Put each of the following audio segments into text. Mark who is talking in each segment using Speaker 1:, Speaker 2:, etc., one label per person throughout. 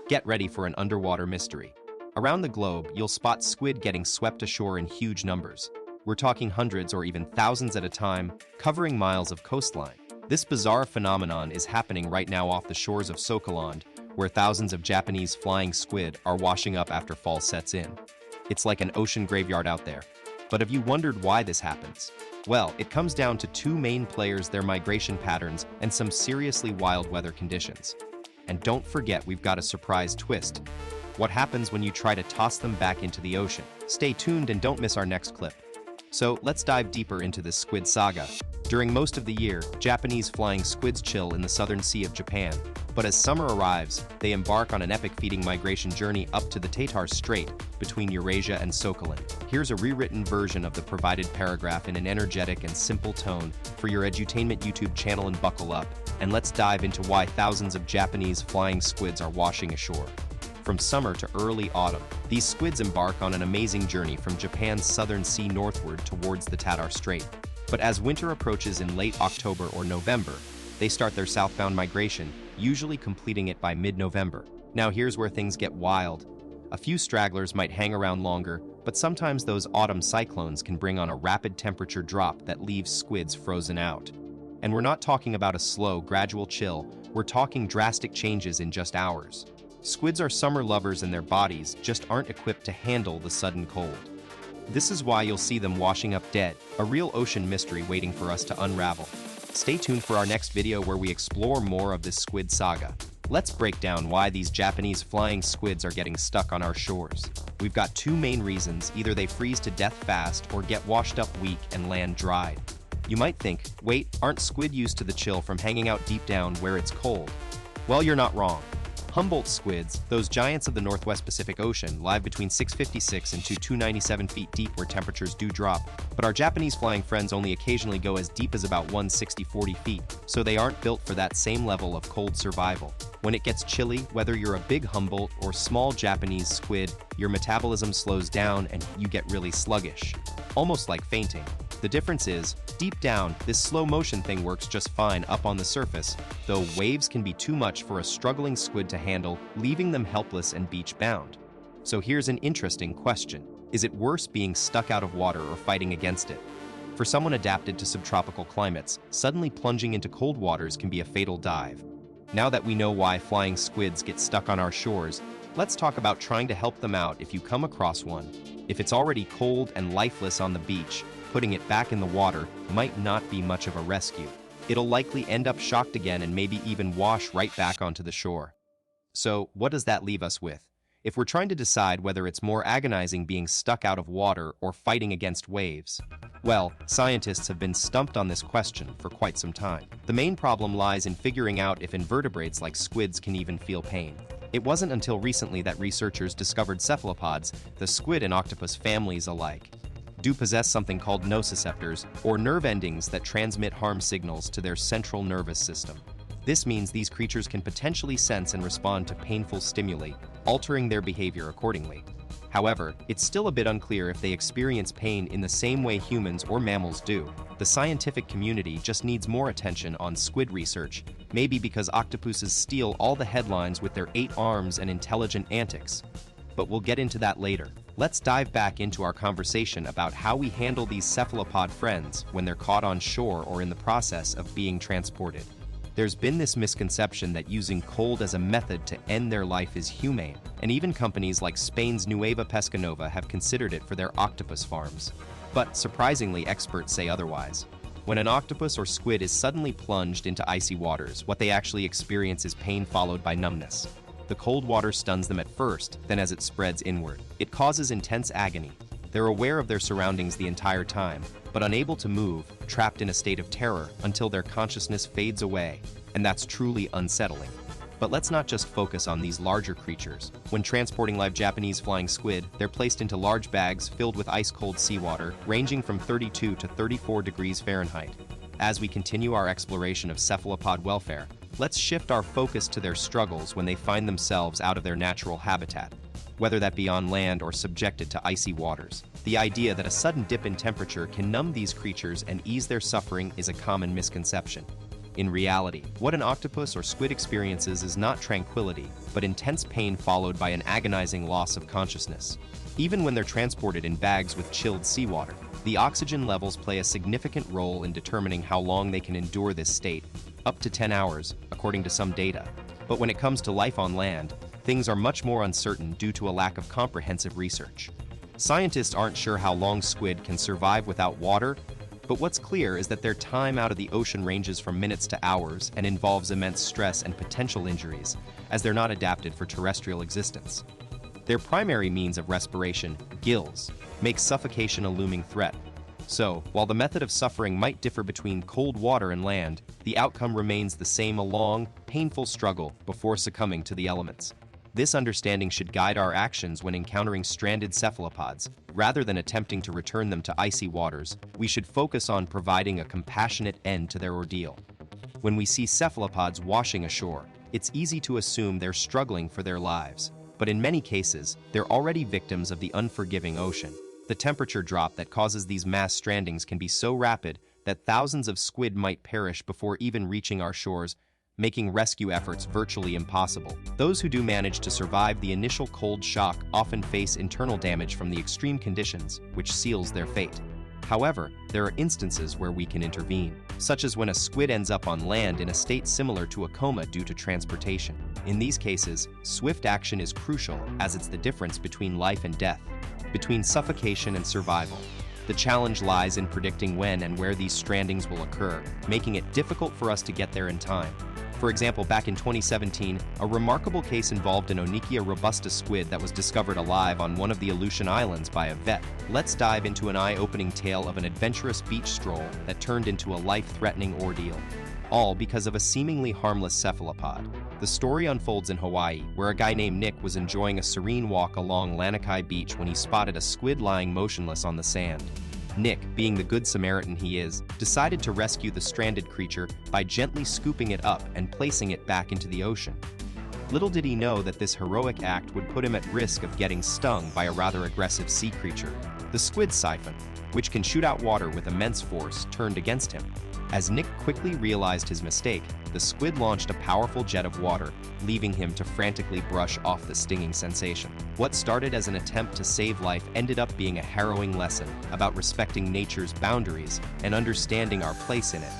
Speaker 1: Get ready for an underwater mystery. Around the globe, you'll spot squid getting swept ashore in huge numbers. We're talking hundreds or even thousands at a time, covering miles of coastline. This bizarre phenomenon is happening right now off the shores of Sokoland, where thousands of Japanese flying squid are washing up after fall sets in. It's like an ocean graveyard out there. But have you wondered why this happens? Well, it comes down to two main players, their migration patterns, and some seriously wild weather conditions. And don't forget, we've got a surprise twist. What happens when you try to toss them back into the ocean? Stay tuned and don't miss our next clip. So let's dive deeper into this squid saga. During most of the year, Japanese flying squids chill in the southern sea of Japan. But as summer arrives, they embark on an epic feeding migration journey up to the Tatar Strait between Eurasia and Sakhalin. Here's a rewritten version of the provided paragraph in an energetic and simple tone for your edutainment YouTube channel, and buckle up, and let's dive into why thousands of Japanese flying squids are washing ashore. From summer to early autumn, these squids embark on an amazing journey from Japan's southern sea northward towards the Tatar Strait. But as winter approaches in late October or November, they start their southbound migration, usually completing it by mid-November. Now here's where things get wild. A few stragglers might hang around longer, but sometimes those autumn cyclones can bring on a rapid temperature drop that leaves squids frozen out. And we're not talking about a slow, gradual chill, we're talking drastic changes in just hours. Squids are summer lovers and their bodies just aren't equipped to handle the sudden cold. This is why you'll see them washing up dead, a real ocean mystery waiting for us to unravel. Stay tuned for our next video where we explore more of this squid saga. Let's break down why these Japanese flying squids are getting stuck on our shores. We've got two main reasons: either they freeze to death fast or get washed up weak and land dried. You might think, wait, aren't squid used to the chill from hanging out deep down where it's cold? Well, you're not wrong. Humboldt squids, those giants of the Northwest Pacific Ocean, live between 656 and 297 feet deep where temperatures do drop. But our Japanese flying friends only occasionally go as deep as about 160-40 feet, so they aren't built for that same level of cold survival. When it gets chilly, whether you're a big Humboldt or small Japanese squid, your metabolism slows down and you get really sluggish, almost like fainting. The difference is, deep down, this slow motion thing works just fine up on the surface, though waves can be too much for a struggling squid to handle, leaving them helpless and beach-bound. So here's an interesting question. Is it worse being stuck out of water or fighting against it? For someone adapted to subtropical climates, suddenly plunging into cold waters can be a fatal dive. Now that we know why flying squids get stuck on our shores, let's talk about trying to help them out if you come across one. If it's already cold and lifeless on the beach, putting it back in the water might not be much of a rescue. It'll likely end up shocked again and maybe even wash right back onto the shore. So, what does that leave us with? If we're trying to decide whether it's more agonizing being stuck out of water or fighting against waves, well, scientists have been stumped on this question for quite some time. The main problem lies in figuring out if invertebrates like squids can even feel pain. It wasn't until recently that researchers discovered cephalopods, the squid and octopus families alike, do possess something called nociceptors, or nerve endings that transmit harm signals to their central nervous system. This means these creatures can potentially sense and respond to painful stimuli, altering their behavior accordingly. However, it's still a bit unclear if they experience pain in the same way humans or mammals do. The scientific community just needs more attention on squid research, maybe because octopuses steal all the headlines with their 8 arms and intelligent antics. But we'll get into that later. Let's dive back into our conversation about how we handle these cephalopod friends when they're caught on shore or in the process of being transported. There's been this misconception that using cold as a method to end their life is humane, and even companies like Spain's Nueva Pescanova have considered it for their octopus farms. But surprisingly, experts say otherwise. When an octopus or squid is suddenly plunged into icy waters, what they actually experience is pain followed by numbness. The cold water stuns them at first, then as it spreads inward, it causes intense agony. They're aware of their surroundings the entire time, but unable to move, trapped in a state of terror until their consciousness fades away, and that's truly unsettling. But let's not just focus on these larger creatures. When transporting live Japanese flying squid, they're placed into large bags filled with ice-cold seawater, ranging from 32 to 34 degrees Fahrenheit. As we continue our exploration of cephalopod welfare, let's shift our focus to their struggles when they find themselves out of their natural habitat, whether that be on land or subjected to icy waters. The idea that a sudden dip in temperature can numb these creatures and ease their suffering is a common misconception. In reality, what an octopus or squid experiences is not tranquility, but intense pain followed by an agonizing loss of consciousness. Even when they're transported in bags with chilled seawater, the oxygen levels play a significant role in determining how long they can endure this state, up to 10 hours, according to some data. But when it comes to life on land, things are much more uncertain due to a lack of comprehensive research. Scientists aren't sure how long squid can survive without water, but what's clear is that their time out of the ocean ranges from minutes to hours and involves immense stress and potential injuries, as they're not adapted for terrestrial existence. Their primary means of respiration, gills, make suffocation a looming threat. So, while the method of suffering might differ between cold water and land, the outcome remains the same: a long, painful struggle before succumbing to the elements. This understanding should guide our actions when encountering stranded cephalopods. Rather than attempting to return them to icy waters, we should focus on providing a compassionate end to their ordeal. When we see cephalopods washing ashore, it's easy to assume they're struggling for their lives. But in many cases, they're already victims of the unforgiving ocean. The temperature drop that causes these mass strandings can be so rapid that thousands of squid might perish before even reaching our shores, making rescue efforts virtually impossible. Those who do manage to survive the initial cold shock often face internal damage from the extreme conditions, which seals their fate. However, there are instances where we can intervene, such as when a squid ends up on land in a state similar to a coma due to transportation. In these cases, swift action is crucial, as it's the difference between life and death, between suffocation and survival. The challenge lies in predicting when and where these strandings will occur, making it difficult for us to get there in time. For example, back in 2017, a remarkable case involved an Onychia robusta squid that was discovered alive on one of the Aleutian Islands by a vet. Let's dive into an eye-opening tale of an adventurous beach stroll that turned into a life-threatening ordeal, all because of a seemingly harmless cephalopod. The story unfolds in Hawaii, where a guy named Nick was enjoying a serene walk along Lanikai Beach when he spotted a squid lying motionless on the sand. Nick, being the good Samaritan he is, decided to rescue the stranded creature by gently scooping it up and placing it back into the ocean. Little did he know that this heroic act would put him at risk of getting stung by a rather aggressive sea creature. The squid siphon, which can shoot out water with immense force, turned against him. As Nick quickly realized his mistake, the squid launched a powerful jet of water, leaving him to frantically brush off the stinging sensation. What started as an attempt to save life ended up being a harrowing lesson about respecting nature's boundaries and understanding our place in it.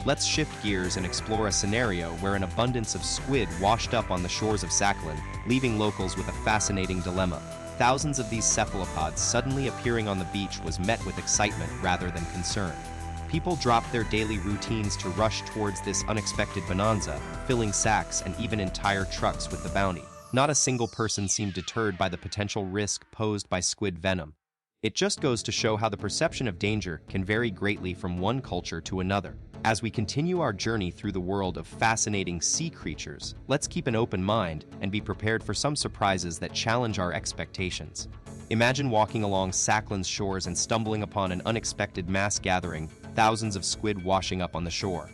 Speaker 1: Let's shift gears and explore a scenario where an abundance of squid washed up on the shores of Sakhalin, leaving locals with a fascinating dilemma. Thousands of these cephalopods suddenly appearing on the beach was met with excitement rather than concern. People dropped their daily routines to rush towards this unexpected bonanza, filling sacks and even entire trucks with the bounty. Not a single person seemed deterred by the potential risk posed by squid venom. It just goes to show how the perception of danger can vary greatly from one culture to another. As we continue our journey through the world of fascinating sea creatures, let's keep an open mind and be prepared for some surprises that challenge our expectations. Imagine walking along Sakhalin's shores and stumbling upon an unexpected mass gathering, thousands of squid washing up on the shore.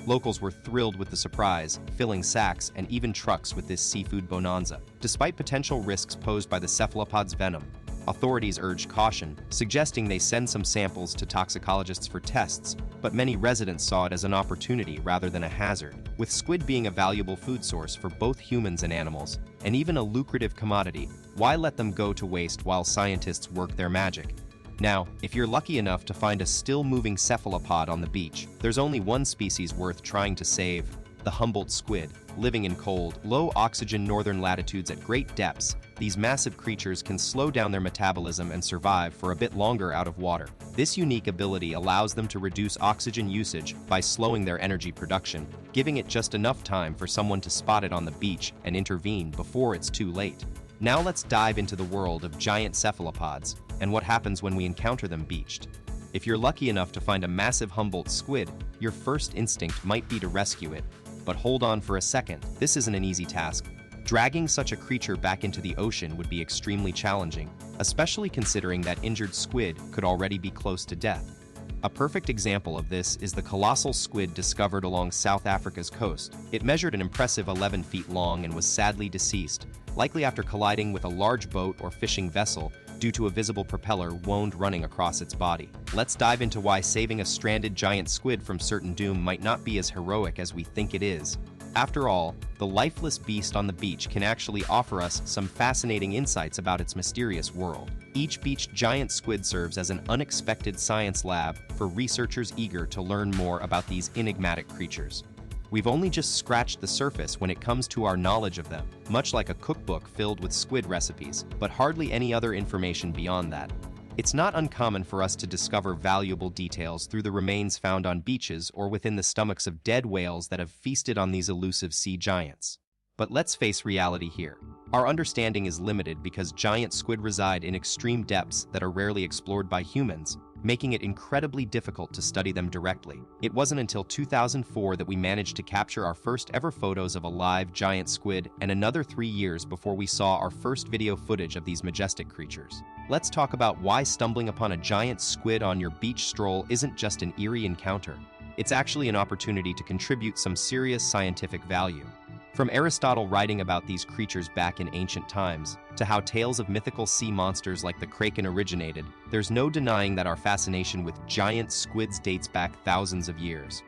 Speaker 1: Locals were thrilled with the surprise, filling sacks and even trucks with this seafood bonanza. Despite potential risks posed by the cephalopod's venom, authorities urged caution, suggesting they send some samples to toxicologists for tests, but many residents saw it as an opportunity rather than a hazard. With squid being a valuable food source for both humans and animals, and even a lucrative commodity, why let them go to waste while scientists work their magic? Now, if you're lucky enough to find a still-moving cephalopod on the beach, there's only one species worth trying to save: the Humboldt squid. Living in cold, low-oxygen northern latitudes at great depths, these massive creatures can slow down their metabolism and survive for a bit longer out of water. This unique ability allows them to reduce oxygen usage by slowing their energy production, giving it just enough time for someone to spot it on the beach and intervene before it's too late. Now let's dive into the world of giant cephalopods and what happens when we encounter them beached. If you're lucky enough to find a massive Humboldt squid, your first instinct might be to rescue it. But hold on for a second, this isn't an easy task. Dragging such a creature back into the ocean would be extremely challenging, especially considering that injured squid could already be close to death. A perfect example of this is the colossal squid discovered along South Africa's coast. It measured an impressive 11 feet long and was sadly deceased, likely after colliding with a large boat or fishing vessel due to a visible propeller wound running across its body. Let's dive into why saving a stranded giant squid from certain doom might not be as heroic as we think it is. After all, the lifeless beast on the beach can actually offer us some fascinating insights about its mysterious world. Each beach giant squid serves as an unexpected science lab for researchers eager to learn more about these enigmatic creatures. We've only just scratched the surface when it comes to our knowledge of them, much like a cookbook filled with squid recipes, but hardly any other information beyond that. It's not uncommon for us to discover valuable details through the remains found on beaches or within the stomachs of dead whales that have feasted on these elusive sea giants. But let's face reality here. Our understanding is limited because giant squid reside in extreme depths that are rarely explored by humans, making it incredibly difficult to study them directly. It wasn't until 2004 that we managed to capture our first ever photos of a live giant squid, and another 3 years before we saw our first video footage of these majestic creatures. Let's talk about why stumbling upon a giant squid on your beach stroll isn't just an eerie encounter. It's actually an opportunity to contribute some serious scientific value. From Aristotle writing about these creatures back in ancient times, to how tales of mythical sea monsters like the kraken originated, there's no denying that our fascination with giant squids dates back thousands of years.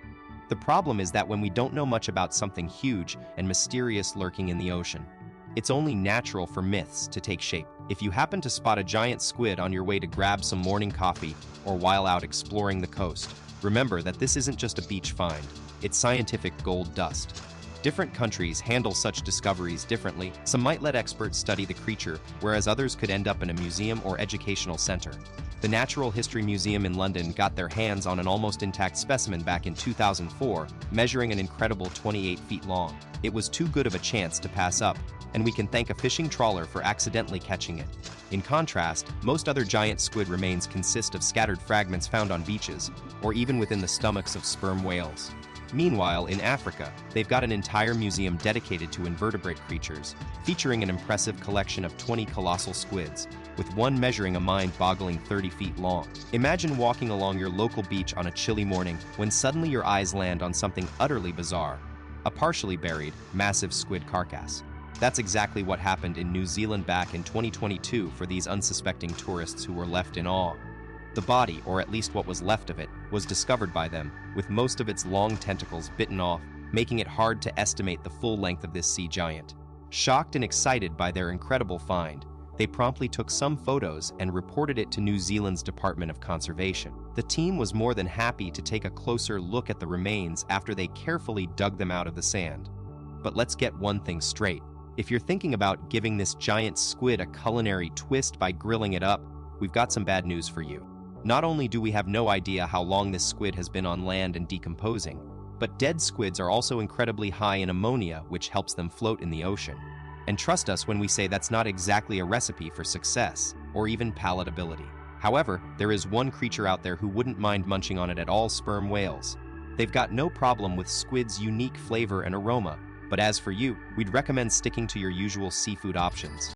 Speaker 1: The problem is that when we don't know much about something huge and mysterious lurking in the ocean, it's only natural for myths to take shape. If you happen to spot a giant squid on your way to grab some morning coffee or while out exploring the coast, remember that this isn't just a beach find, it's scientific gold dust. Different countries handle such discoveries differently. Some might let experts study the creature, whereas others could end up in a museum or educational center. The Natural History Museum in London got their hands on an almost intact specimen back in 2004, measuring an incredible 28 feet long. It was too good of a chance to pass up, and we can thank a fishing trawler for accidentally catching it. In contrast, most other giant squid remains consist of scattered fragments found on beaches, or even within the stomachs of sperm whales. Meanwhile, in Africa, they've got an entire museum dedicated to invertebrate creatures, featuring an impressive collection of 20 colossal squids, with one measuring a mind-boggling 30 feet long. Imagine walking along your local beach on a chilly morning when suddenly your eyes land on something utterly bizarre, a partially buried, massive squid carcass. That's exactly what happened in New Zealand back in 2022 for these unsuspecting tourists who were left in awe. The body, or at least what was left of it, was discovered by them, with most of its long tentacles bitten off, making it hard to estimate the full length of this sea giant. Shocked and excited by their incredible find, they promptly took some photos and reported it to New Zealand's Department of Conservation. The team was more than happy to take a closer look at the remains after they carefully dug them out of the sand. But let's get one thing straight. If you're thinking about giving this giant squid a culinary twist by grilling it up, we've got some bad news for you. Not only do we have no idea how long this squid has been on land and decomposing, but dead squids are also incredibly high in ammonia, which helps them float in the ocean. And trust us when we say that's not exactly a recipe for success, or even palatability. However, there is one creature out there who wouldn't mind munching on it at all: sperm whales. They've got no problem with squid's unique flavor and aroma, but as for you, we'd recommend sticking to your usual seafood options.